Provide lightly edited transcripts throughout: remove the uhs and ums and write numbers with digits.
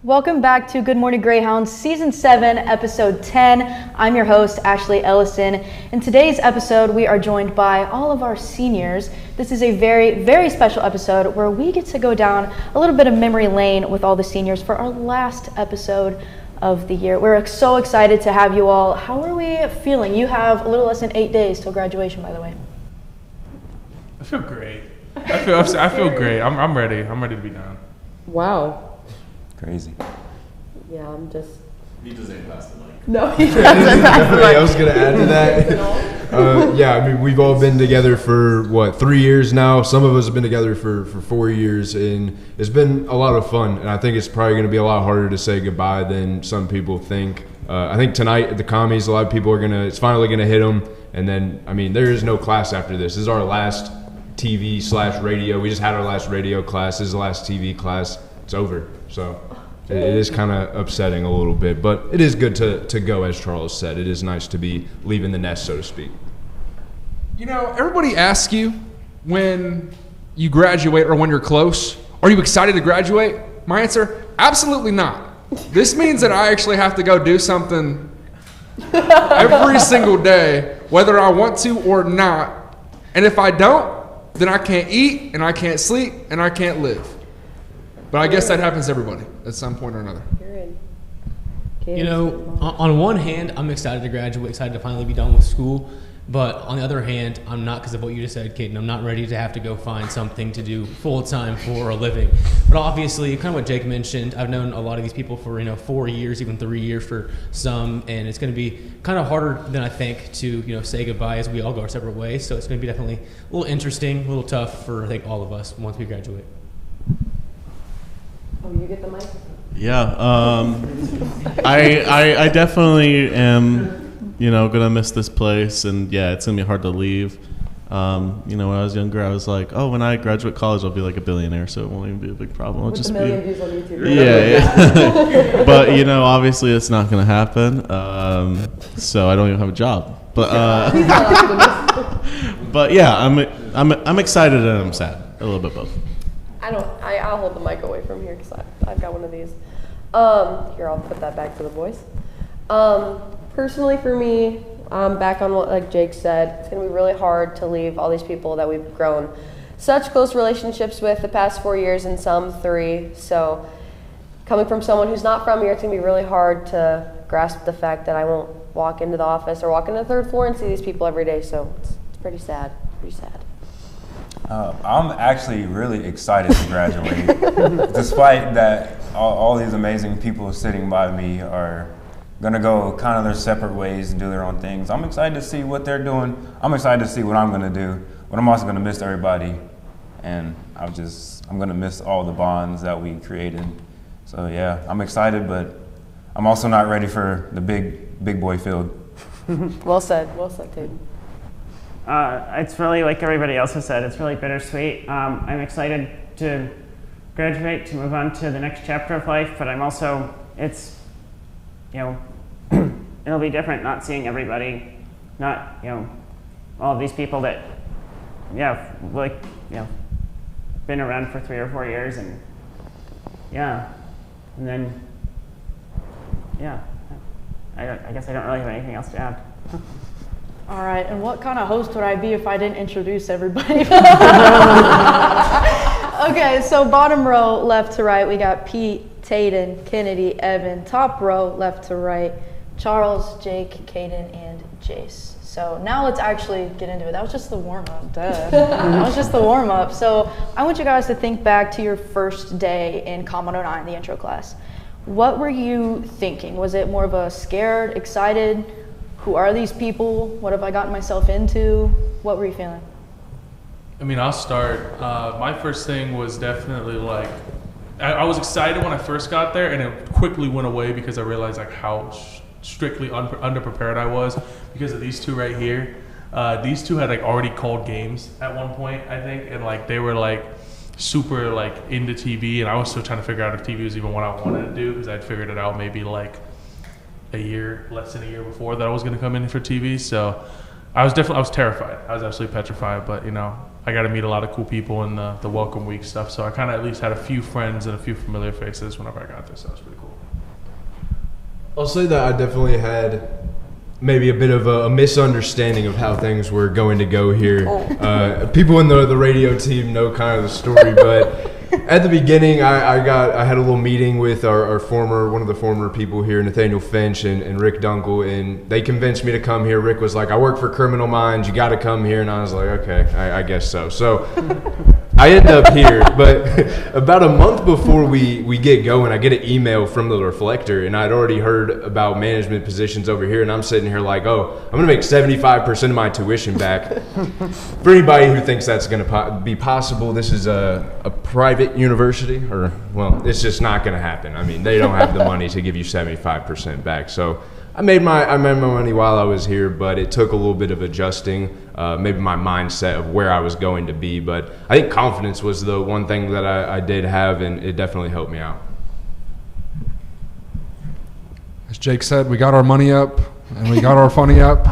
Welcome back to Good Morning Greyhounds, Season 7, Episode 10. I'm your host, Ashley Ellison. In today's episode, we are joined by all of our seniors. This is a very, very special episode where we get to go down a little bit of memory lane with all the seniors for our last episode of the year. We're so excited to have you all. How are we feeling? You have a little less than 8 days till graduation, by the way. I feel great. I feel great. I'm ready. I'm ready to be done. Wow. Crazy. Yeah, I'm just... He doesn't pass the mic. No, he doesn't pass the mic. I was going to add to that. Yeah, I mean, we've all been together for, 3 years now? Some of us have been together for 4 years, and it's been a lot of fun. And I think it's probably going to be a lot harder to say goodbye than some people think. I think tonight at the commies, a lot of people are it's finally going to hit them. And then, I mean, there is no class after this. This is our last TV/radio. We just had our last radio class. This is the last TV class. It's over. So it is kind of upsetting a little bit, but it is good to go, as Charles said. It is nice to be leaving the nest, so to speak. You know, everybody asks you when you graduate or when you're close, are you excited to graduate? My answer, absolutely not. This means that I actually have to go do something every single day, whether I want to or not. And if I don't, then I can't eat, and I can't sleep, and I can't live. But I guess that happens to everybody at some point or another. You know, on one hand, I'm excited to graduate, excited to finally be done with school. But on the other hand, I'm not, because of what you just said, Caden. I'm not ready to have to go find something to do full-time for a living. But obviously, kind of what Jake mentioned, I've known a lot of these people for, 4 years, even 3 years for some. And it's going to be kind of harder than I think to, say goodbye as we all go our separate ways. So it's going to be definitely a little interesting, a little tough for, I think, all of us once we graduate. Oh, you get the mic? Yeah, I definitely am, gonna miss this place, and yeah, it's gonna be hard to leave. When I was younger, I was like, oh, when I graduate college, I'll be like a billionaire, so it won't even be a big problem. With just a million views on YouTube. Yeah. But obviously, it's not gonna happen. So I don't even have a job. But but yeah, I'm excited and I'm sad, a little bit both. I'll hold the mic away from here because I've got one of these. Here, I'll put that back to the boys. Personally, for me, back on what like Jake said, it's gonna be really hard to leave all these people that we've grown such close relationships with the past 4 years and some 3. So coming from someone who's not from here, it's gonna be really hard to grasp the fact that I won't walk into the office or walk into the 3rd floor and see these people every day. So it's pretty sad, I'm actually really excited to graduate. Despite that, all these amazing people sitting by me are going to go kind of their separate ways and do their own things. I'm excited to see what they're doing. I'm excited to see what I'm going to do. But I'm also going to miss everybody. And I'm going to miss all the bonds that we created. So yeah, I'm excited, but I'm also not ready for the big boy field. Well said, Tatum. It's really, like everybody else has said, it's really bittersweet. I'm excited to graduate, to move on to the next chapter of life, but I'm also, it'll be different not seeing everybody, not, all of these people that, been around for 3 or 4 years, and and then, I guess I don't really have anything else to add. All right, and what kind of host would I be if I didn't introduce everybody? Okay, so bottom row, left to right, we got Pete, Tayden, Kennedy, Evan. Top row, left to right, Charles, Jake, Caden, and Jace. So now let's actually get into it. That was just the warm-up, duh. That was just the warm-up. So I want you guys to think back to your first day in Com 109, the intro class. What were you thinking? Was it more of a scared, excited? Who are these people? What have I gotten myself into? What were you feeling? I mean, I'll start. My first thing was definitely like, I was excited when I first got there, and it quickly went away because I realized like how strictly underprepared I was because of these two right here. These two had like already called games at one point, I think, and like they were like super like into TV, and I was still trying to figure out if TV was even what I wanted to do because I'd figured it out maybe like less than a year before that I was going to come in for TV. So I was terrified. I was absolutely petrified, but I got to meet a lot of cool people in the welcome week stuff. So I kind of at least had a few friends and a few familiar faces whenever I got there. So that was pretty cool. I'll say that I definitely had maybe a bit of a misunderstanding of how things were going to go here. People in the radio team know kind of the story, but at the beginning, I had a little meeting with one of the former people here, Nathaniel Finch and Rick Dunkel, and they convinced me to come here. Rick was like, "I work for Criminal Minds. You got to come here," and I was like, "Okay, I guess so." So I end up here, but about a month before we get going, I get an email from the Reflector, and I'd already heard about management positions over here, and I'm sitting here like, "Oh, I'm going to make 75% of my tuition back." For anybody who thinks that's going to be possible, this is a private university, well, it's just not going to happen. I mean, they don't have the money to give you 75% back. So I made my money while I was here, but it took a little bit of adjusting, maybe my mindset of where I was going to be. But I think confidence was the one thing that I did have, and it definitely helped me out. As Jake said, we got our money up, and we got our funny up.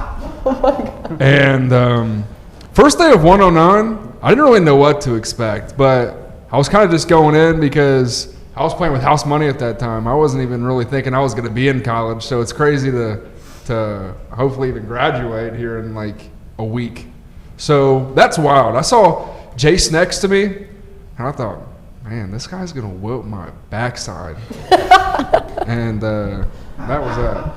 Oh my God. And first day of 109, I didn't really know what to expect, but I was kind of just going in because I was playing with house money at that time. I wasn't even really thinking I was going to be in college, so it's crazy to hopefully even graduate here in like a week. So that's wild. I saw Jace next to me, and I thought, man, this guy's going to whoop my backside. And that was that.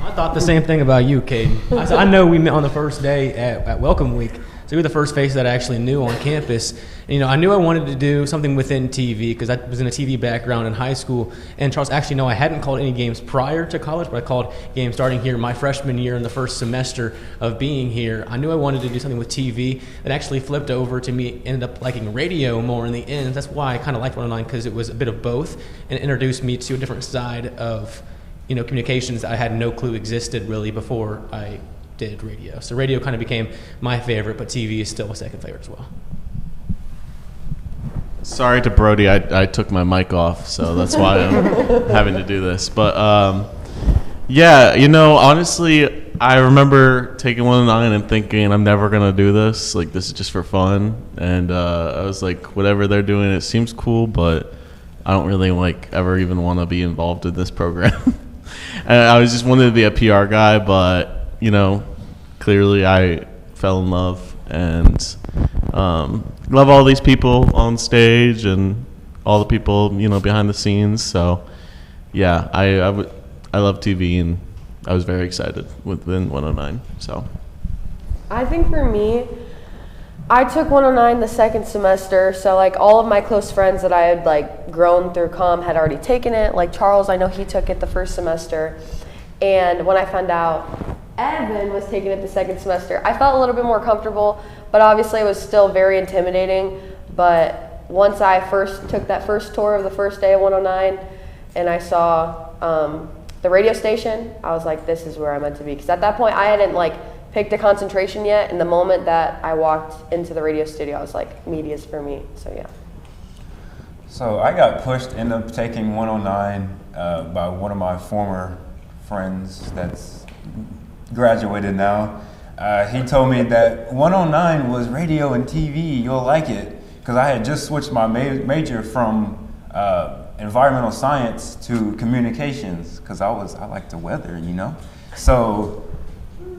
I thought the same thing about you, Caden. I know we met on the first day at Welcome Week. So you were the first face that I actually knew on campus. And, I knew I wanted to do something within TV because I was in a TV background in high school. And Charles, actually, no, I hadn't called any games prior to college, but I called games starting here my freshman year in the first semester of being here. I knew I wanted to do something with TV. It actually flipped over to me, ended up liking radio more in the end. That's why I kind of liked 109 because it was a bit of both and introduced me to a different side of, communications that I had no clue existed really before I did radio. So radio kind of became my favorite, but TV is still a second favorite as well. Sorry to Brody, I took my mic off, so that's why I'm having to do this. But yeah, honestly, I remember taking 109 and thinking I'm never gonna do this. Like, this is just for fun. And I was like, whatever they're doing, it seems cool, but I don't really ever even want to be involved in this program. And I was just wanted to be a PR guy, but clearly I fell in love and love all these people on stage and all the people behind the scenes. So yeah, I love TV, and I was very excited within 109. So I think for me, I took 109 the second semester, so all of my close friends that I had grown through comm had already taken it. Like Charles, I know he took it the first semester, and when I found out Evan was taking it the second semester, I felt a little bit more comfortable, but obviously it was still very intimidating. But once I first took that first tour of the first day of 109 and I saw the radio station, I was like, this is where I'm meant to be. Because at that point, I hadn't picked a concentration yet, and the moment that I walked into the radio studio, I was like, media's for me. So yeah. So I got pushed into taking 109 by one of my former friends that's graduated now. He told me that 109 was radio and TV, you'll like it. Because I had just switched my major from environmental science to communications, because I like the weather, So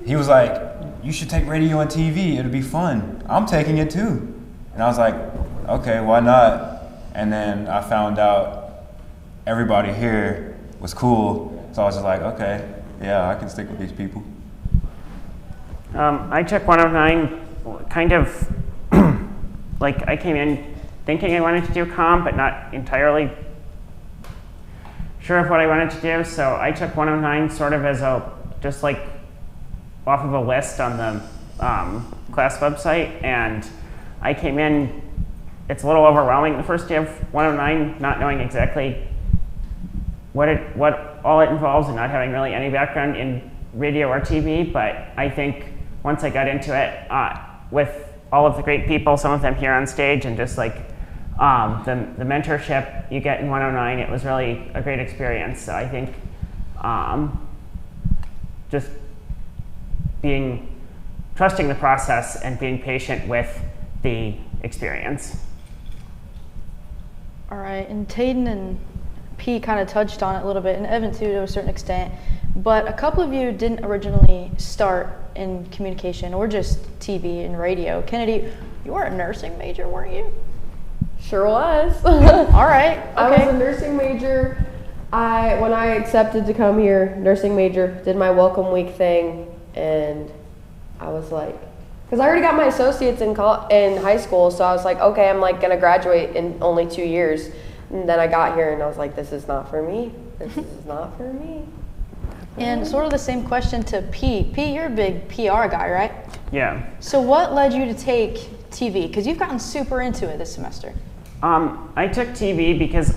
he was like, you should take radio and TV, it'll be fun. I'm taking it too. And I was like, okay, why not? And then I found out everybody here was cool, so I was just like, okay, yeah, I can stick with these people. I took 109 kind of I came in thinking I wanted to do comm, but not entirely sure of what I wanted to do. So I took 109 sort of as just off of a list on the class website, and I came in. It's a little overwhelming the first day of 109, not knowing exactly what all it involves and not having really any background in radio or TV. But I think once I got into it, with all of the great people, some of them here on stage, and just the mentorship you get in 109, it was really a great experience. So I think just being trusting the process and being patient with the experience. All right, and Tayden and Pete kind of touched on it a little bit, and Evan too to a certain extent, but a couple of you didn't originally start in communication or just TV and radio. Kennedy, you were a nursing major, weren't you? Sure was. All right, okay. I was a nursing major. When I accepted to come here, nursing major, did my welcome week thing, and I was like, because I already got my associates in high school, so I was like, okay, I'm like gonna graduate in only 2 years. And then I got here and I was like, this is not for me. This is not for me. And sort of the same question to Pete. Pete, you're a big PR guy, right? Yeah. So what led you to take TV? Because you've gotten super into it this semester. I took TV because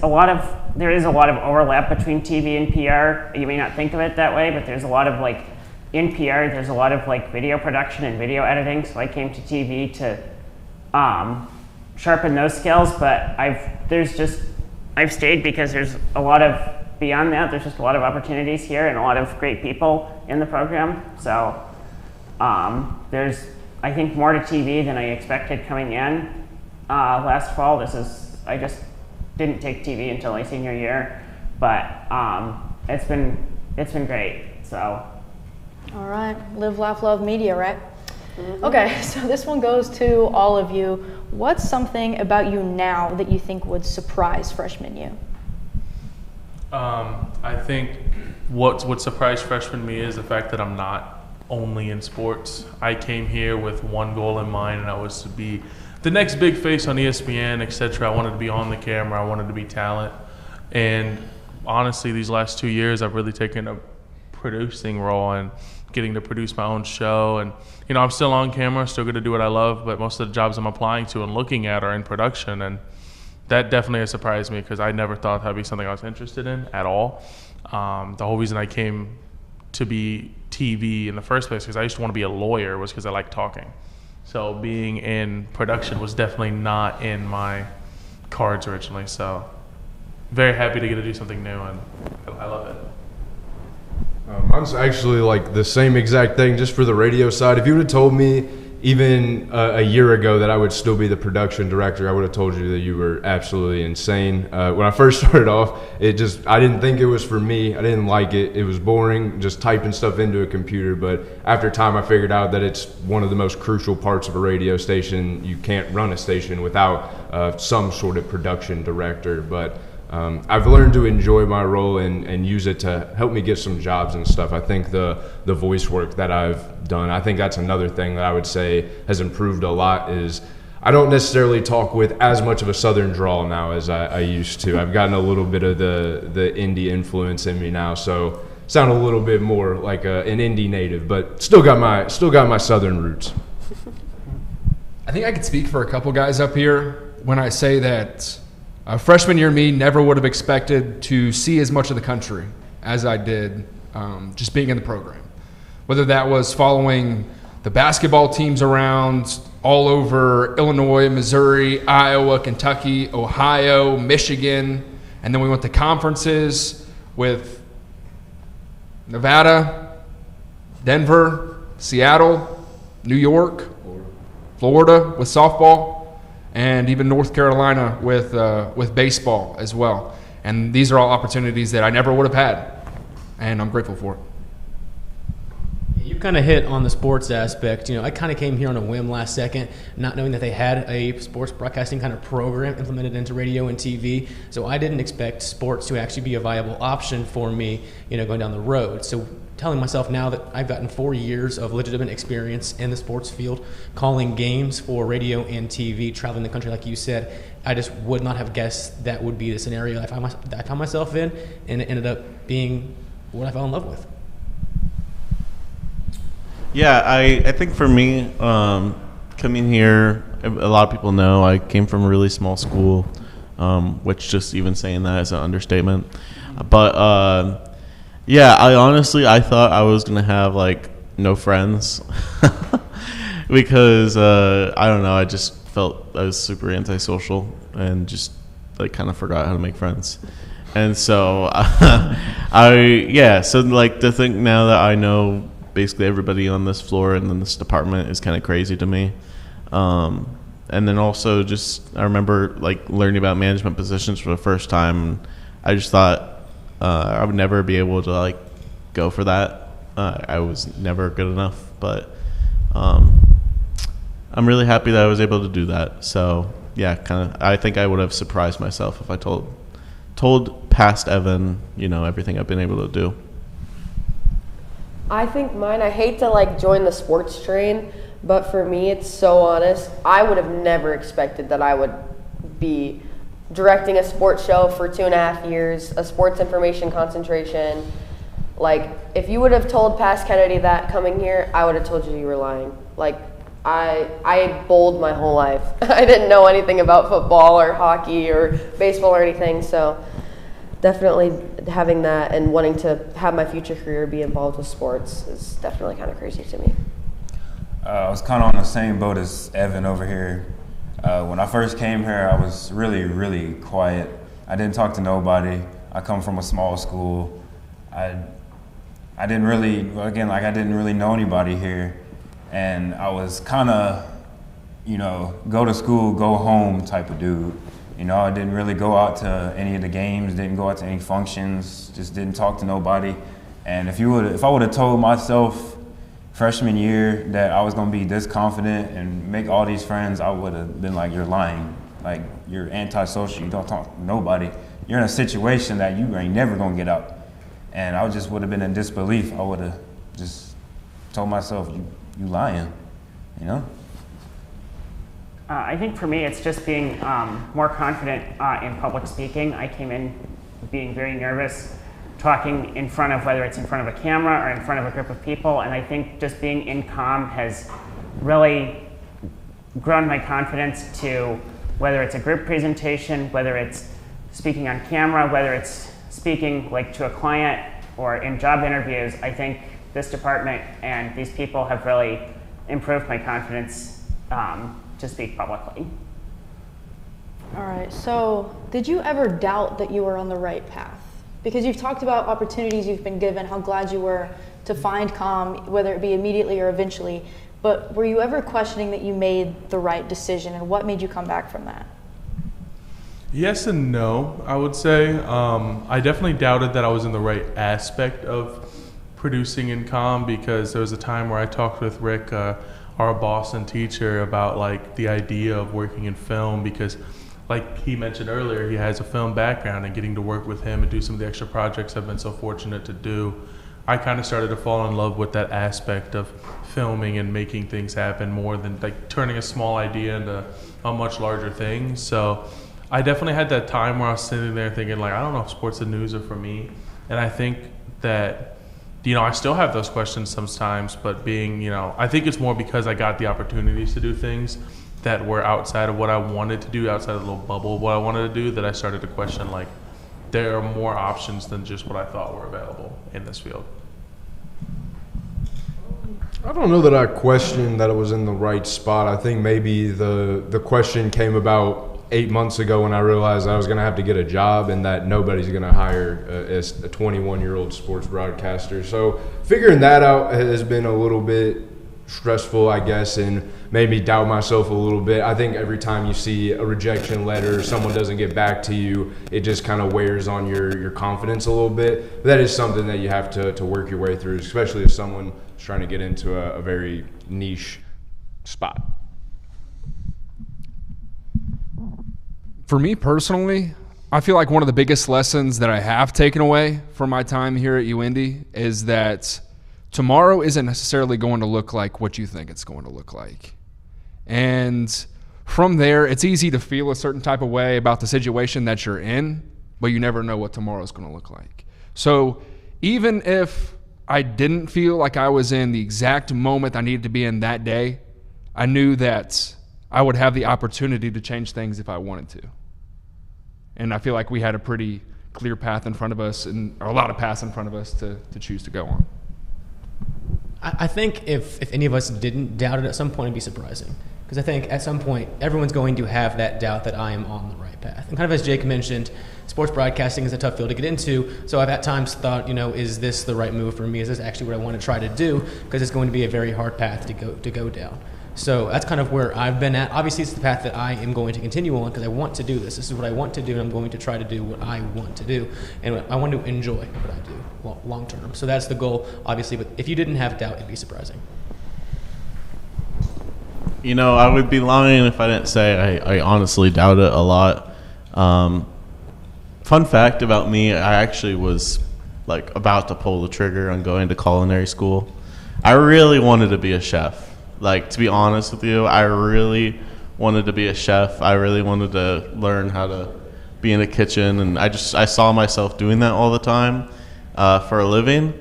there is a lot of overlap between TV and PR. You may not think of it that way, but there's a lot of like, in PR, there's a lot of like video production and video editing. So I came to TV to sharpen those skills, but I've stayed because there's a lot of, beyond that, there's just a lot of opportunities here and a lot of great people in the program. So there's, I think, more to TV than I expected coming in. Last fall, I just didn't take TV until my senior year, but it's been great, so. All right, live, laugh, love media, right? Mm-hmm. Okay, so this one goes to all of you. What's something about you now that you think would surprise freshman you? I think what surprised freshman me is the fact that I'm not only in sports. I came here with one goal in mind, and that was to be the next big face on ESPN, etc. I wanted to be on the camera. I wanted to be talent. And honestly, these last 2 years, I've really taken a producing role and getting to produce my own show. And, you know, I'm still on camera, still going to do what I love, but most of the jobs I'm applying to and looking at are in production. And that definitely has surprised me because I never thought that'd be something I was interested in at all. The whole reason I came to be TV in the first place, because I used to want to be a lawyer, was because I like talking. So being in production was definitely not in my cards originally. So very happy to get to do something new, and I love it. Mine's actually like the same exact thing, just for the radio side. If you would have told me even a year ago that I would still be the production director, I would have told you that you were absolutely insane. When I first started off, I didn't think it was for me. I didn't like it. It was boring, just typing stuff into a computer. But after time, I figured out that it's one of the most crucial parts of a radio station. You can't run a station without some sort of production director. But I've learned to enjoy my role and use it to help me get some jobs and stuff. I think the voice work that I've done, I think that's another thing that I would say has improved a lot is I don't necessarily talk with as much of a Southern drawl now as I used to. I've gotten a little bit of the indie influence in me now, so sound a little bit more like an indie native, but still got my Southern roots. I think I could speak for a couple guys up here when I say that freshman year me never would have expected to see as much of the country as I did just being in the program. Whether that was following the basketball teams around all over Illinois, Missouri, Iowa, Kentucky, Ohio, Michigan, and then we went to conferences with Nevada, Denver, Seattle, New York, Florida with softball, and even North Carolina with baseball as well. And these are all opportunities that I never would have had, and I'm grateful for it. You kind of hit on the sports aspect. I kind of came here on a whim last second, not knowing that they had a sports broadcasting kind of program implemented into radio and TV. So I didn't expect sports to actually be a viable option for me, going down the road. So telling myself now that I've gotten 4 years of legitimate experience in the sports field, calling games for radio and TV, traveling the country like you said, I just would not have guessed that would be the scenario I found myself in, and it ended up being what I fell in love with. Yeah, I think for me, coming here, a lot of people know I came from a really small school, which just even saying that is an understatement. But yeah, I thought I was gonna have no friends because I don't know, I just felt I was super antisocial and just kind of forgot how to make friends. And so so to think now that I know basically everybody on this floor and in this department is kind of crazy to me. And then also just I remember like learning about management positions for the first time. I just thought I would never be able to like go for that. I was never good enough, but I'm really happy that I was able to do that. So yeah, I think I would have surprised myself if I told past Evan, everything I've been able to do. I think mine, I hate to like join the sports train, but for me, it's so honest. I would have never expected that I would be directing a sports show for 2.5 years, a sports information concentration. Like, if you would have told Pass Kennedy that coming here, I would have told you were lying. Like, I bowled my whole life. I didn't know anything about football or hockey or baseball or anything, so definitely having that and wanting to have my future career be involved with sports is definitely kind of crazy to me. I was kind of on the same boat as Evan over here. When I first came here, I was really, really quiet. I didn't talk to nobody. I come from a small school. I didn't really know anybody here. And I was kind of, go to school, go home type of dude. I didn't really go out to any of the games, didn't go out to any functions, just didn't talk to nobody. And if I would have told myself freshman year that I was going to be this confident and make all these friends, I would have been like, you're lying. Like, you're antisocial, you don't talk to nobody. You're in a situation that you ain't never going to get out. And I just would have been in disbelief. I would have just told myself, you lying, I think for me, it's just being more confident in public speaking. I came in being very nervous, talking in front of, whether it's in front of a camera or in front of a group of people, and I think just being in comm has really grown my confidence to, whether it's a group presentation, whether it's speaking on camera, whether it's speaking like to a client or in job interviews. I think this department and these people have really improved my confidence to speak publicly. All right, so did you ever doubt that you were on the right path? Because you've talked about opportunities you've been given, how glad you were to find comm, whether it be immediately or eventually, but were you ever questioning that you made the right decision, and what made you come back from that? Yes and no, I would say. I definitely doubted that I was in the right aspect of producing in comm, because there was a time where I talked with Rick, our boss and teacher, about like the idea of working in film, because like he mentioned earlier, he has a film background, and getting to work with him and do some of the extra projects I've been so fortunate to do, I kind of started to fall in love with that aspect of filming and making things happen more than like turning a small idea into a much larger thing. So I definitely had that time where I was sitting there thinking like, I don't know if sports and news are for me. And I think that, I still have those questions sometimes, but I think it's more because I got the opportunities to do things that were outside of what I wanted to do, outside of the little bubble of what I wanted to do, that I started to question like, there are more options than just what I thought were available in this field. I don't know that I questioned that it was in the right spot. I think maybe the question came about 8 months ago when I realized I was going to have to get a job and that nobody's going to hire a 21-year-old sports broadcaster. So figuring that out has been a little bit stressful, I guess, and made me doubt myself a little bit. I think every time you see a rejection letter, someone doesn't get back to you, it just kind of wears on your confidence a little bit. But that is something that you have to work your way through, especially as someone trying to get into a very niche spot. For me personally, I feel like one of the biggest lessons that I have taken away from my time here at UIndy is that tomorrow isn't necessarily going to look like what you think it's going to look like. And from there, it's easy to feel a certain type of way about the situation that you're in, but you never know what tomorrow is going to look like. So even if I didn't feel like I was in the exact moment I needed to be in that day, I knew that I would have the opportunity to change things if I wanted to. And I feel like we had a pretty clear path in front of us, or a lot of paths in front of us to choose to go on. I think if any of us didn't doubt it at some point, it'd be surprising. Because I think at some point, everyone's going to have that doubt that I am on the right path. And kind of as Jake mentioned, sports broadcasting is a tough field to get into. So I've at times thought, is this the right move for me? Is this actually what I want to try to do? Because it's going to be a very hard path to go down. So that's kind of where I've been at. Obviously, it's the path that I am going to continue on because I want to do this. This is what I want to do, and I'm going to try to do what I want to do. And I want to enjoy what I do long term. So that's the goal, obviously. But if you didn't have doubt, it'd be surprising. I would be lying if I didn't say I honestly doubt it a lot. Fun fact about me, I actually was about to pull the trigger on going to culinary school. I really wanted to be a chef. To be honest with you, I really wanted to be a chef. I really wanted to learn how to be in a kitchen, and I saw myself doing that all the time for a living.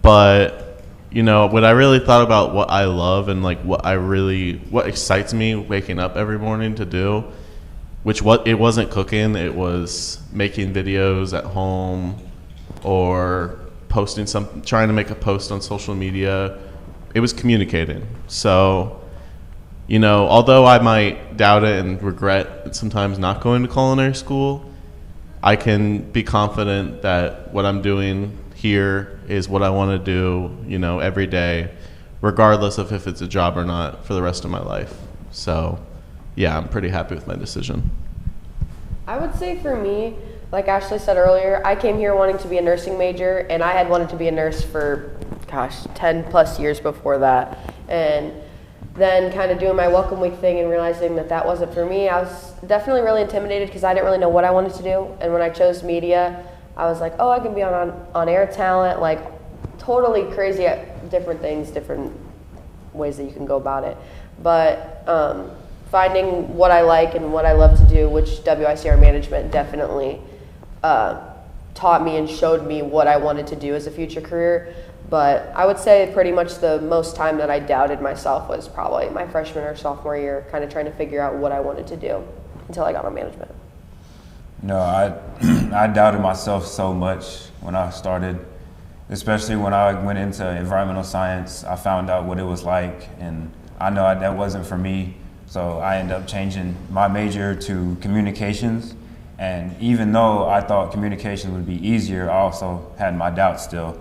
But when I really thought about what I love and what excites me waking up every morning to do, it wasn't cooking, it was making videos at home or trying to make a post on social media. It was communicating. So, although I might doubt it and regret sometimes not going to culinary school, I can be confident that what I'm doing here is what I want to do, every day, regardless of if it's a job or not for the rest of my life. So, yeah, I'm pretty happy with my decision. I would say for me, like Ashley said earlier, I came here wanting to be a nursing major, and I had wanted to be a nurse for 10 plus years before that. And then kind of doing my welcome week thing and realizing that wasn't for me, I was definitely really intimidated because I didn't really know what I wanted to do. And when I chose media, I was like, oh, I can be on air talent, totally crazy at different things, different ways that you can go about it. But finding what I like and what I love to do, which WICR management definitely taught me and showed me what I wanted to do as a future career. But I would say pretty much the most time that I doubted myself was probably my freshman or sophomore year, kind of trying to figure out what I wanted to do until I got on management. I doubted myself so much when I started, especially when I went into environmental science. I found out what it was like, and I know that wasn't for me. So I ended up changing my major to communications. And even though I thought communication would be easier, I also had my doubts still.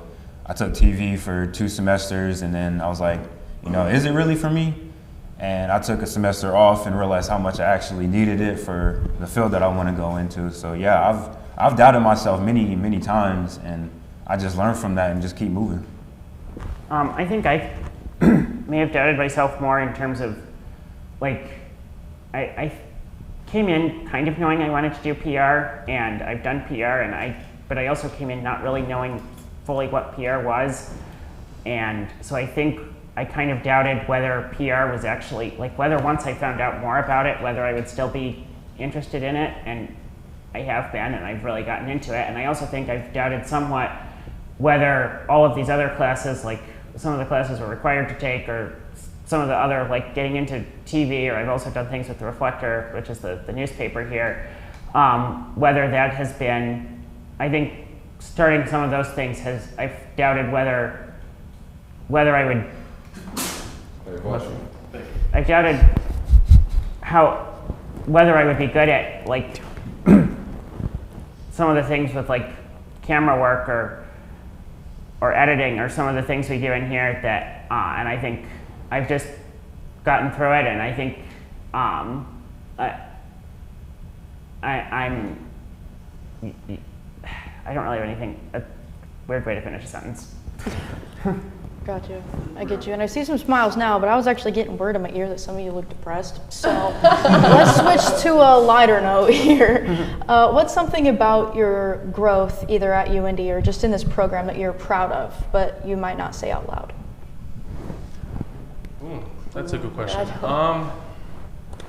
I took TV for 2 semesters, and then I was like, is it really for me? And I took a semester off and realized how much I actually needed it for the field that I want to go into. So yeah, I've doubted myself many, many times, and I just learned from that and just keep moving. I think I may have doubted myself more in terms of, I came in kind of knowing I wanted to do PR, and I've done PR, but I also came in not really knowing fully what PR was. And so I think I kind of doubted whether PR was actually, whether once I found out more about it, whether I would still be interested in it. And I have been, and I've really gotten into it. And I also think I've doubted somewhat whether all of these other classes, some of the classes we're required to take, or some of the other, getting into TV, or I've also done things with the Reflector, which is the newspaper here, whether that has been, I think starting some of those things I've doubted whether I would, I've doubted whether I would be good at, some of the things with, camera work or editing, or some of the things we do in here that, and I think I've just gotten through it, and I think I don't really have anything, a weird way to finish a sentence. Got you. I get you. And I see some smiles now, but I was actually getting word in my ear that some of you look depressed. So let's switch to a lighter note here. What's something about your growth, either at UND or just in this program, that you're proud of, but you might not say out loud? That's a good question.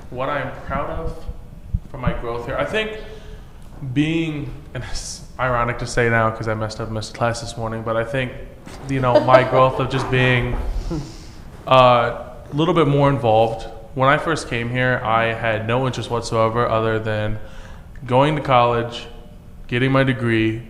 What I'm proud of for my growth here, I think being, and it's ironic to say now because I missed class this morning, but I think, my growth of just being a little bit more involved. When I first came here, I had no interest whatsoever other than going to college, getting my degree,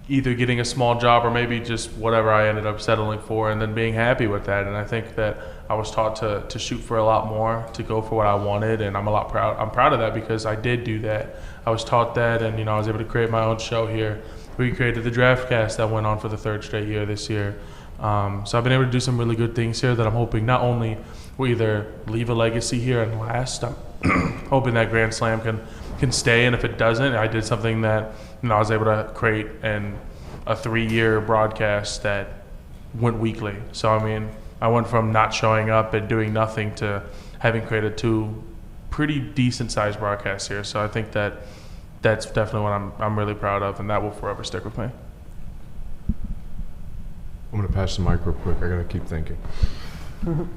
either getting a small job or maybe just whatever I ended up settling for, and then being happy with that. And I think that I was taught to shoot for a lot more, to go for what I wanted, and I'm proud of that because I did do that. I was taught that, and I was able to create my own show here. We created the Draftcast that went on for the 3rd straight year this year. So I've been able to do some really good things here that I'm hoping not only will either leave a legacy here and last. I'm hoping that Grand Slam can stay, and if it doesn't, I did something that I was able to create in a 3-year broadcast that went weekly. So I mean, I went from not showing up and doing nothing to having created 2 pretty decent sized broadcasts here. So I think that's definitely what I'm really proud of, and that will forever stick with me. I'm gonna pass the mic real quick. I gotta keep thinking. Go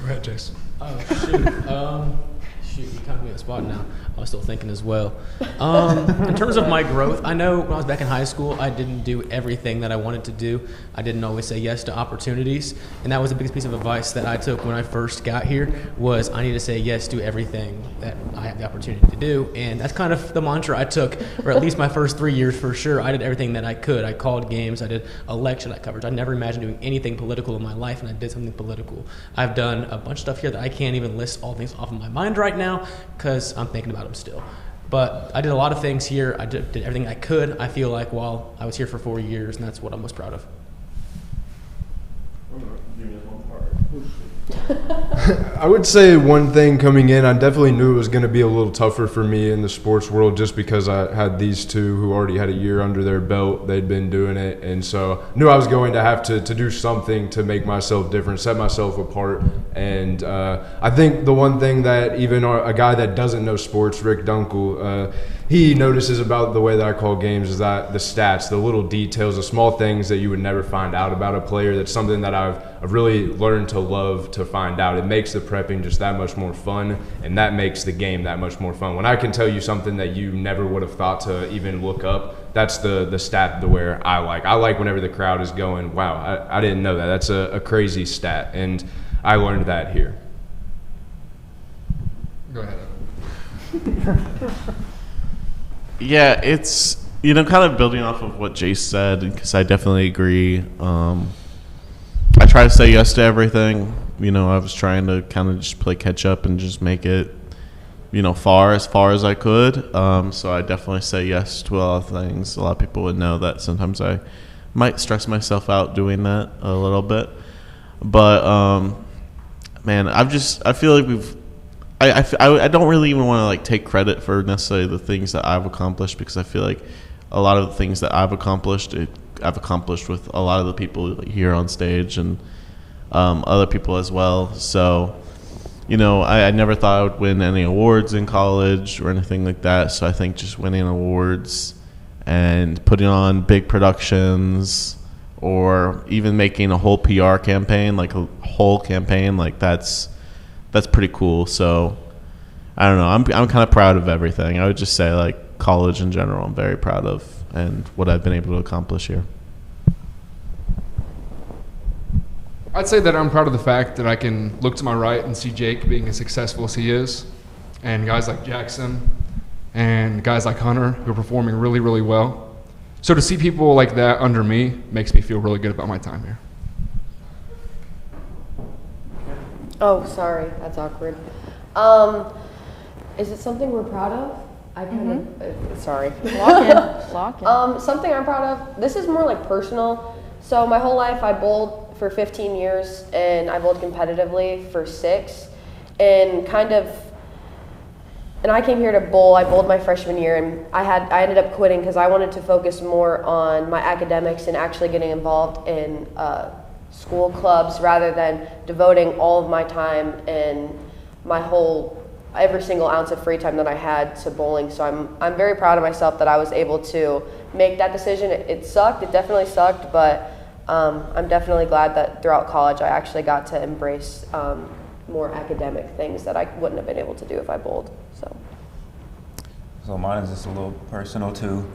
ahead, Jason. Oh, shoot, you caught me on the spot now. I was still thinking as well. In terms of my growth, I know when I was back in high school, I didn't do everything that I wanted to do. I didn't always say yes to opportunities, and that was the biggest piece of advice that I took when I first got here, was I need to say yes to everything that I have the opportunity to do, and that's kind of the mantra I took, or at least my first 3 years for sure. I did everything that I could. I called games, I did election coverage. I never imagined doing anything political in my life, and I did something political. I've done a bunch of stuff here that I can't even list all things off of my mind right now, because I'm thinking about them still. But I did a lot of things here. I did everything I could, I feel like, while I was here for 4 years, and that's what I'm most proud of. I would say one thing coming in, I definitely knew it was going to be a little tougher for me in the sports world just because I had these 2 who already had a year under their belt. They'd been doing it, and so I knew I was going to have to do something to make myself different, set myself apart. And I think the one thing that even a guy that doesn't know sports, Rick Dunkel, he notices about the way that I call games is that the stats, the little details, the small things that you would never find out about a player. That's something that I've really learned to love to find out. It makes the prepping just that much more fun, and that makes the game that much more fun. When I can tell you something that you never would have thought to even look up, that's the stat where I like. I like whenever the crowd is going, wow, I didn't know that. That's a crazy stat, and I learned that here. Go ahead. Yeah, it's, kind of building off of what Jace said, because I definitely agree. I try to say yes to everything. I was trying to kind of just play catch up and just make it, far as I could. So I definitely say yes to a lot of things. A lot of people would know that sometimes I might stress myself out doing that a little bit. But, man, I feel like I don't really even want to take credit for necessarily the things that I've accomplished, because I feel like a lot of the things that I've accomplished with a lot of the people here on stage and other people as well. So, I never thought I would win any awards in college or anything like that. So I think just winning awards and putting on big productions, or even making a whole PR campaign, that's pretty cool. So I don't know. I'm kind of proud of everything. I would just say college in general, I'm very proud of, and what I've been able to accomplish here. I'd say that I'm proud of the fact that I can look to my right and see Jake being as successful as he is, and guys like Jackson and guys like Hunter who are performing really, really well. So to see people like that under me makes me feel really good about my time here. Oh, sorry, that's awkward. Is it something we're proud of? I kind of, sorry. Lock in. Something I'm proud of, this is more personal. So my whole life I bowled for 15 years, and I bowled competitively for 6, and I came here to bowl. I bowled my freshman year, and I ended up quitting because I wanted to focus more on my academics and actually getting involved in school clubs rather than devoting all of my time and every single ounce of free time that I had to bowling. So I'm very proud of myself that I was able to make that decision. It sucked. It definitely sucked, but I'm definitely glad that throughout college I actually got to embrace more academic things that I wouldn't have been able to do if I bowled. So mine is just a little personal too.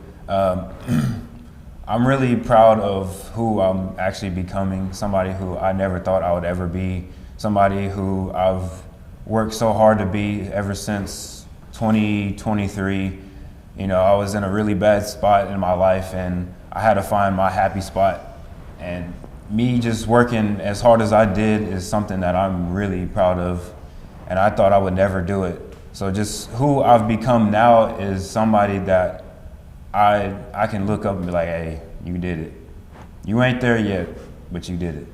I'm really proud of who I'm actually becoming, somebody who I never thought I would ever be, somebody who I've worked so hard to be ever since 2023. I was in a really bad spot in my life, and I had to find my happy spot. And me just working as hard as I did is something that I'm really proud of. And I thought I would never do it. So just who I've become now is somebody that I can look up and be like, hey, you did it. You ain't there yet, but you did it.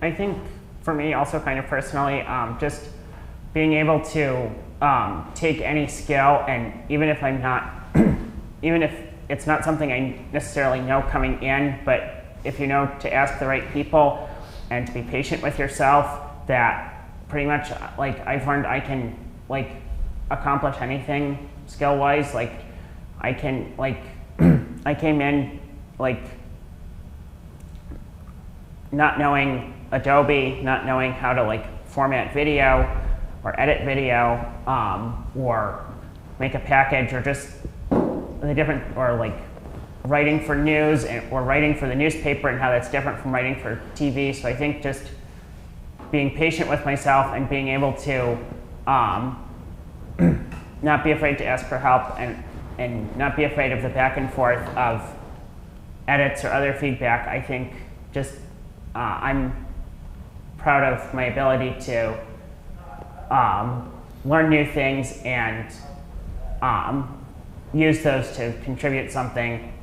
I think for me, also kind of personally, just being able to take any skill, and even if I'm not, even if it's not something I necessarily know coming in, but if you know to ask the right people and to be patient with yourself, that pretty much, like, I've learned I can, like, accomplish anything skill-wise. Like, I can, like, I came in, like, not knowing Adobe, not knowing how to, like, format video or edit video, or make a package, or just the different, or like writing for news or writing for the newspaper and how that's different from writing for TV. So I think just being patient with myself and being able to not be afraid to ask for help, and not be afraid of the back and forth of edits or other feedback. I think just I'm proud of my ability to learn new things and use those to contribute something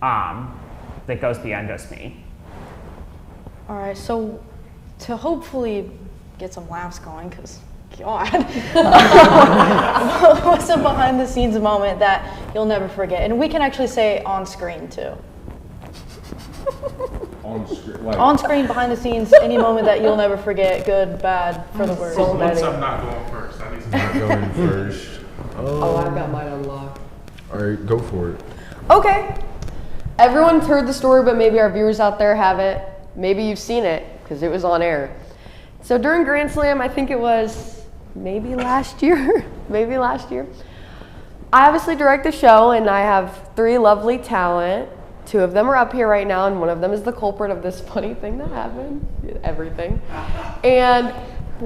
that goes beyond just me. All right, so to hopefully get some laughs going, because God, what's a behind the scenes moment that you'll never forget? And we can actually say on screen too. On screen, behind the scenes, any moment that you'll never forget, good, bad, for the worst. So once I'm not going first, I need to Not going first. Oh, I've got mine unlocked. All right, go for it. Okay. Everyone's heard the story, but maybe our viewers out there haven't. Maybe you've seen it, because it was on air. So during Grand Slam, I think it was maybe last year, I obviously direct the show, and I have 3 lovely talent. 2 of them are up here right now, and one of them is the culprit of this funny thing that happened. Everything. And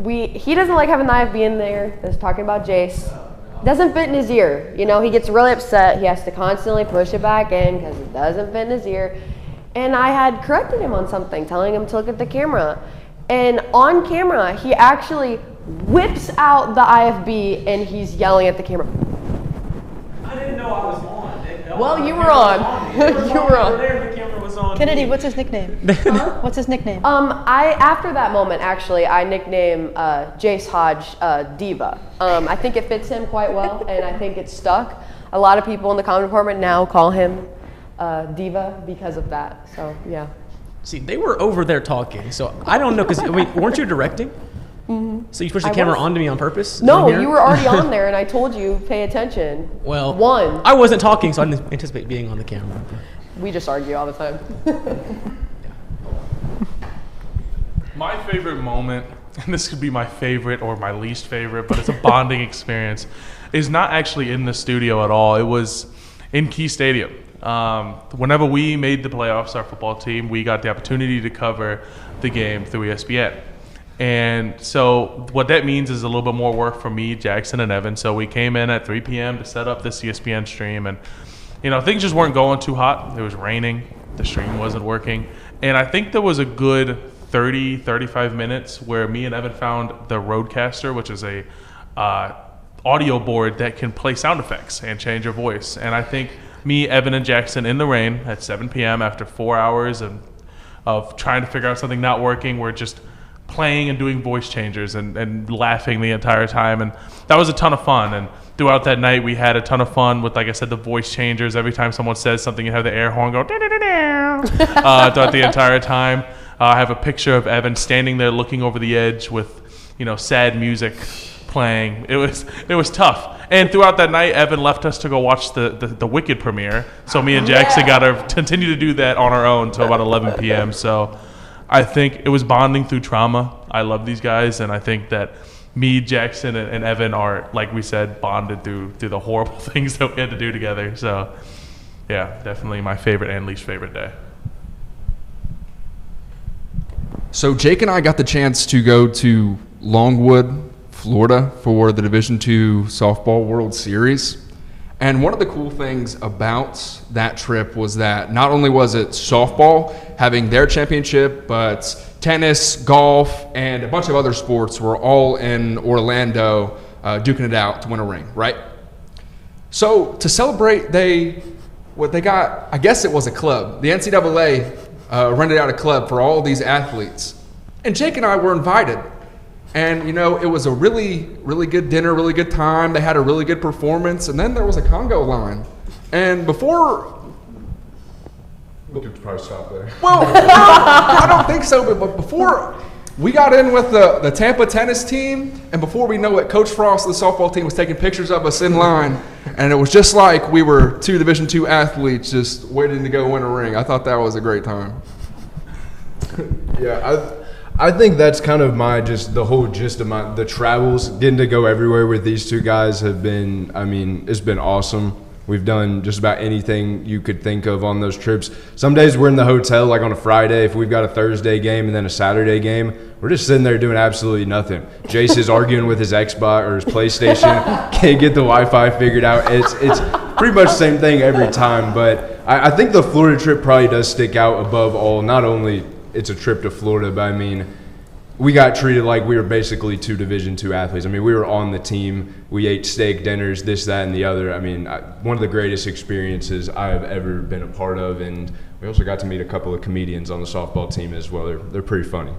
he doesn't like having the IFB in there. That's talking about Jace. Doesn't fit in his ear. You know, he gets really upset. He has to constantly push it back in because it doesn't fit in his ear. And I had corrected him on something, telling him to look at the camera. And on camera, he actually whips out the IFB and he's yelling at the camera. I didn't know I was on. Well, you were on. You were on. The camera was on. Kennedy, what's his nickname? What's his nickname? After that moment, actually, I nicknamed Jace Hodge Diva. I think it fits him quite well, and I think it's stuck. A lot of people in the comm department now call him Diva because of that. So yeah. See, they were over there talking, so I don't know, because weren't you directing? Mm-hmm. So you pushed the camera onto me on purpose? No, you were already on there, and I told you, pay attention. Well, I wasn't talking, so I didn't anticipate being on the camera. We just argue all the time. My favorite moment, and this could be my favorite or my least favorite, but it's a bonding experience, is not actually in the studio at all. It was in Key Stadium. Whenever we made the playoffs, our football team, we got the opportunity to cover the game through ESPN. And so what that means is a little bit more work for me, Jackson, and Evan. So we came in at 3 p.m. to set up this ESPN stream, and things just weren't going too hot. It was raining. The stream wasn't working. And I think there was a good 30, 35 minutes where me and Evan found the Rodecaster, which is a audio board that can play sound effects and change your voice. And I think me, Evan, and Jackson in the rain at 7 p.m. after 4 hours of trying to figure out something not working, we're just playing and doing voice changers and laughing the entire time. And that was a ton of fun. And throughout that night, we had a ton of fun with, like I said, the voice changers. Every time someone says something, you have the air horn go throughout the entire time. I have a picture of Evan standing there looking over the edge with, sad music playing. It was tough. And throughout that night, Evan left us to go watch the Wicked premiere. So me and Jackson got to continue to do that on our own until about 11 p.m. So I think it was bonding through trauma. I love these guys, and I think that me, Jackson, and Evan are, like we said, bonded through the horrible things that we had to do together. So, yeah, definitely my favorite and least favorite day. So Jake and I got the chance to go to Longwood, Florida for the Division II Softball World Series. And one of the cool things about that trip was that not only was it softball having their championship, but tennis, golf, and a bunch of other sports were all in Orlando duking it out to win a ring, right? So to celebrate, they got, I guess it was a club. The NCAA rented out a club for all these athletes. And Jake and I were invited. And, you know, it was a really, really good dinner, really good time. They had a really good performance. And then there was a Congo line. And before... We could probably stop there. Well, I don't think so. But before we got in with the Tampa tennis team, and before we know it, Coach Frost of the softball team was taking pictures of us in line. And it was just like we were two Division II athletes just waiting to go win a ring. I thought that was a great time. Yeah, I think that's kind of the whole gist of the travels. Getting to go everywhere with these two guys have been, I mean, it's been awesome. We've done just about anything you could think of on those trips. Some days we're in the hotel, like on a Friday, if we've got a Thursday game and then a Saturday game, we're just sitting there doing absolutely nothing. Jace is arguing with his Xbox or his PlayStation, can't get the Wi-Fi figured out. It's pretty much the same thing every time, but I think the Florida trip probably does stick out above all. Not only it's a trip to Florida, but I mean, we got treated like we were basically two Division II athletes. I mean, we were on the team. We ate steak dinners, this, that, and the other. I mean, one of the greatest experiences I have ever been a part of. And we also got to meet a couple of comedians on the softball team as well. They're pretty funny.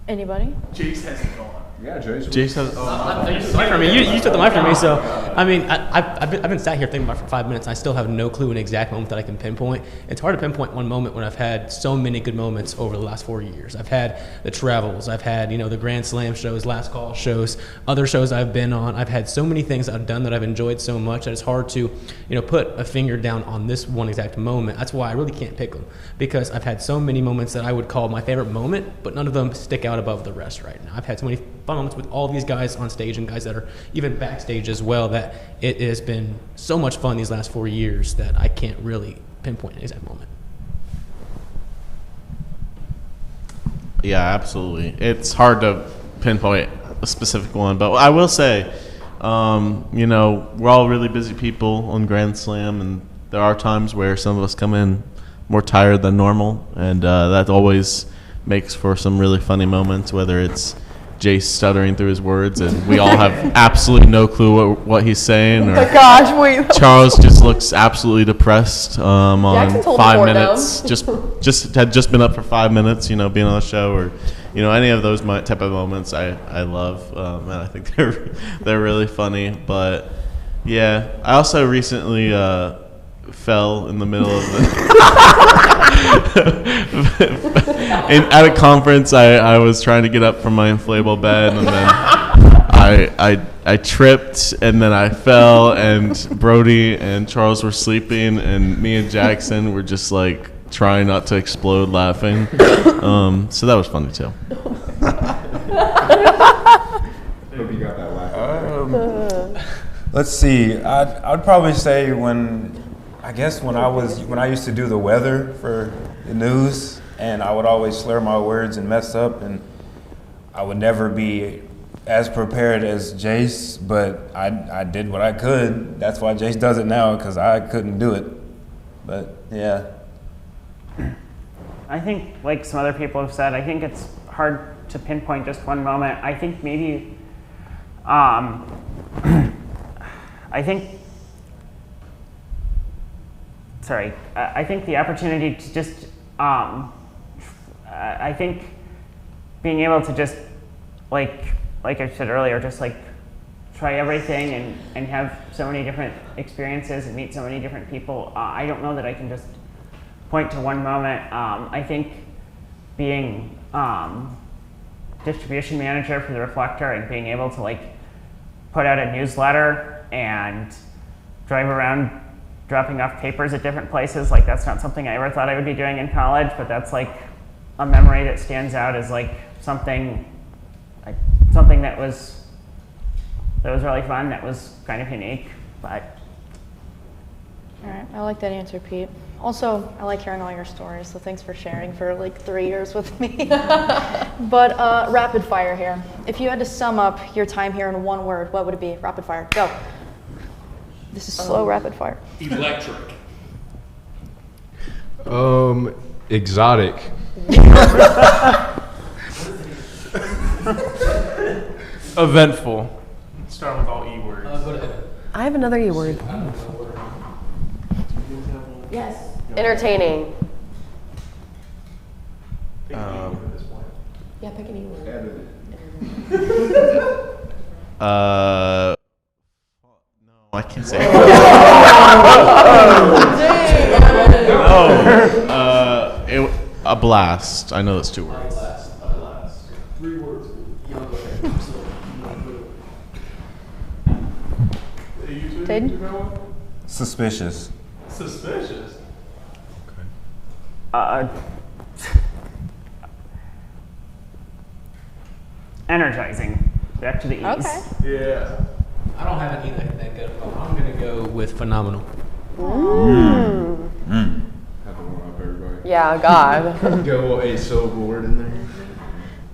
Anybody? Jace hasn't gone. Yeah, Jace. Jace has. You took the mic from me. You took the mic from me. So, I mean, I've been sat here thinking about it for 5 minutes. I still have no clue an exact moment that I can pinpoint. It's hard to pinpoint one moment when I've had so many good moments over the last 4 years. I've had the travels. I've had, you know, the Grand Slam shows, Last Call shows, other shows I've been on. I've had so many things I've done that I've enjoyed so much that it's hard to, you know, put a finger down on this one exact moment. That's why I really can't pick them, because I've had so many moments that I would call my favorite moment, but none of them stick out above the rest right now. I've had so many fun moments with all these guys on stage and guys that are even backstage as well, that it has been so much fun these last 4 years that I can't really pinpoint an exact moment. Yeah, absolutely. It's hard to pinpoint a specific one, but I will say, you know, we're all really busy people on Grand Slam, and there are times where some of us come in more tired than normal, and that always makes for some really funny moments, whether it's Jace stuttering through his words and we all have absolutely no clue what he's saying, or Gosh, wait. Charles just looks absolutely depressed on Jackson told 5 the minutes, just been up for 5 minutes, you know, being on the show, or you know, any of those type of moments I love, and I think they're really funny. But yeah, I also recently fell in the middle of at a conference. I was trying to get up from my inflatable bed, and then I tripped, and then I fell, and Brody and Charles were sleeping, and me and Jackson were just like trying not to explode laughing. So that was funny too. Hope you got that laugh. Let's see. I'd probably say when I used to do the weather for the news, and I would always slur my words and mess up, and I would never be as prepared as Jace, but I did what I could. That's why Jace does it now, because I couldn't do it. But yeah. I think, like some other people have said, I think it's hard to pinpoint just one moment. I think maybe, I think the opportunity to just, I think being able to just, like I said earlier, just like try everything and have so many different experiences and meet so many different people. I don't know that I can just point to one moment. I think being distribution manager for the Reflector and being able to like put out a newsletter and drive around dropping off papers at different places, like that's not something I ever thought I would be doing in college, but that's like a memory that stands out as like something that was really fun, that was kind of unique. But all right, I like that answer, Pete. Also, I like hearing all your stories, so thanks for sharing for like 3 years with me. But rapid fire here. If you had to sum up your time here in one word, what would it be? Rapid fire, go. This is slow rapid fire. Electric. Exotic. Eventful. Start with all E words. I have another E word. Yes. Entertaining. Yeah, pick an E word. No, I can't say. A blast. I know that's 2 words. A blast. 3 words. Taden? Suspicious. Suspicious. Energizing. Back to the E's. Okay. Yeah. I don't have any that good. I'm gonna go with phenomenal. Yeah, God. Go a syllable word in there.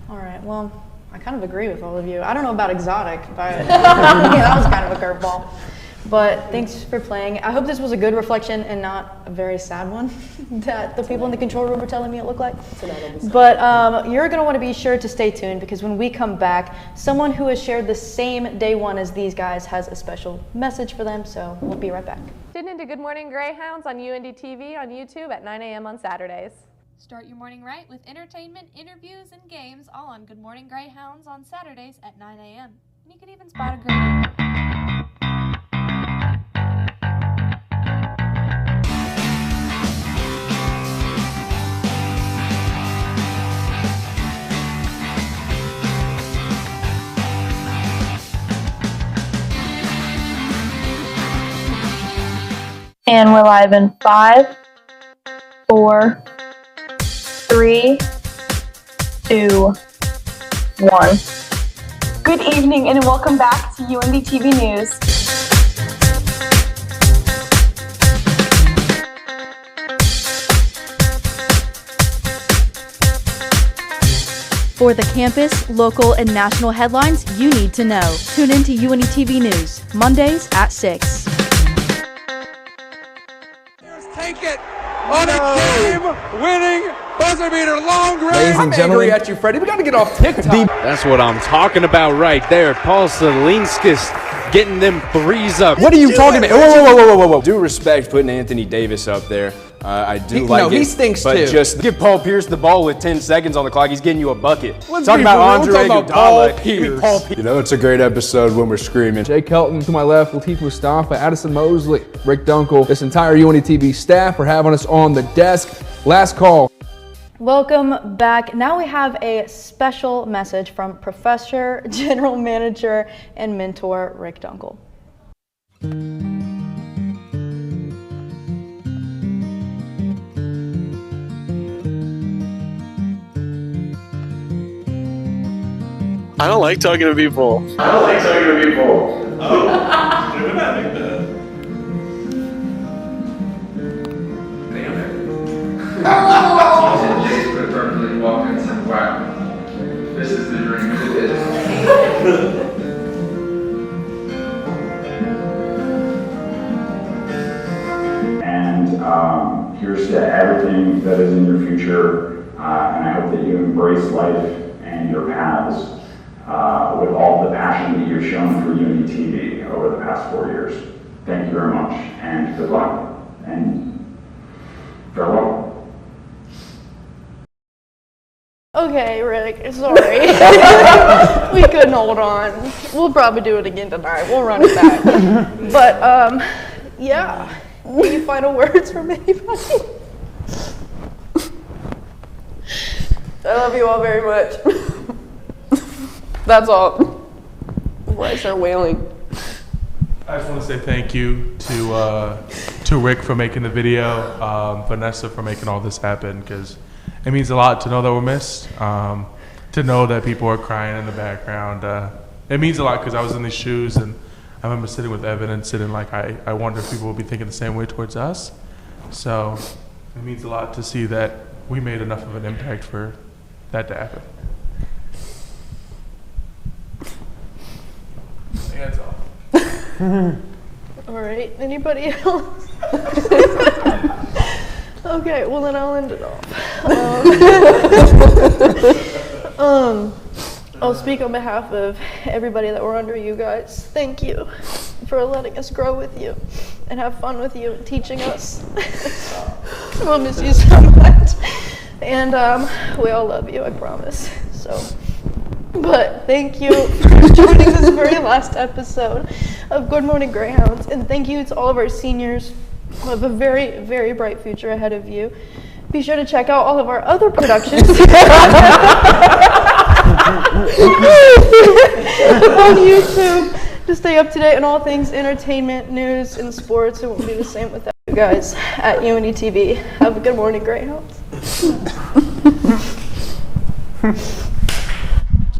All right, well, I kind of agree with all of you. I don't know about exotic, but yeah, that was kind of a curveball. But thanks for playing. I hope this was a good reflection and not a very sad one that the people in the control room were telling me it looked like. But you're going to want to be sure to stay tuned, because when we come back, someone who has shared the same day one as these guys has a special message for them, so we'll be right back. Tune into Good Morning Greyhounds on UND TV on YouTube at 9 a.m. on Saturdays. Start your morning right with entertainment, interviews, and games all on Good Morning Greyhounds on Saturdays at 9 a.m. And you can even spot a Greyhound. And we're live in 5, 4, 3, 2, 1. Good evening and welcome back to UND TV News. For the campus, local, and national headlines you need to know, tune in to UND TV News, Mondays at 6. Take it on a game-winning buzzer beater, long range. Ladies and gentlemen, at you, Freddie. We got to get off TikTok. That's what I'm talking about right there. Paul Salinskis getting them threes up. What are you talking about? Whoa. Due respect putting Anthony Davis up there. I do like it. He stinks but too. Just give Paul Pierce the ball with 10 seconds on the clock. He's getting you a bucket. Let's Talking be about real. Andre We're talking about Paul Iguodala. Pierce. You know, it's a great episode when we're screaming. Jay Kelton to my left, Latif Mustafa, Addison Mosley, Rick Dunkel, this entire UND TV staff for having us on the desk. Last call. Welcome back. Now we have a special message from Professor, General Manager, and Mentor Rick Dunkel. I don't like talking to people. Oh, doing that like that. Damn it. James could have perfectly walked in and said, wow, this is the dream as it is. And here's to everything that is in your future, and I hope that you embrace life and your paths with all the passion that you've shown through UND TV over the past 4 years. Thank you very much, and good luck, and farewell. Okay, Rick, sorry. We couldn't hold on. We'll probably do it again tonight. We'll run it back. But, yeah. Any final words from anybody? I love you all very much. That's all. Before I start wailing. I just want to say thank you to Rick for making the video, Vanessa for making all this happen, because it means a lot to know that we're missed, to know that people are crying in the background. It means a lot because I was in these shoes, and I remember sitting with Evan and sitting like, I wonder if people will be thinking the same way towards us. So it means a lot to see that we made enough of an impact for that to happen. I think that's all. All right, anybody else? Okay, well then I'll end it off. I'll speak on behalf of everybody that were under you guys. Thank you for letting us grow with you and have fun with you and teaching us. We'll miss you so much. And we all love you, I promise. But thank you for joining this very last episode of Good Morning Greyhounds. And thank you to all of our seniors who have a very, very bright future ahead of you. Be sure to check out all of our other productions on YouTube to stay up to date on all things entertainment, news, and sports. It won't be the same without you guys at UND TV. Have a good morning, Greyhounds.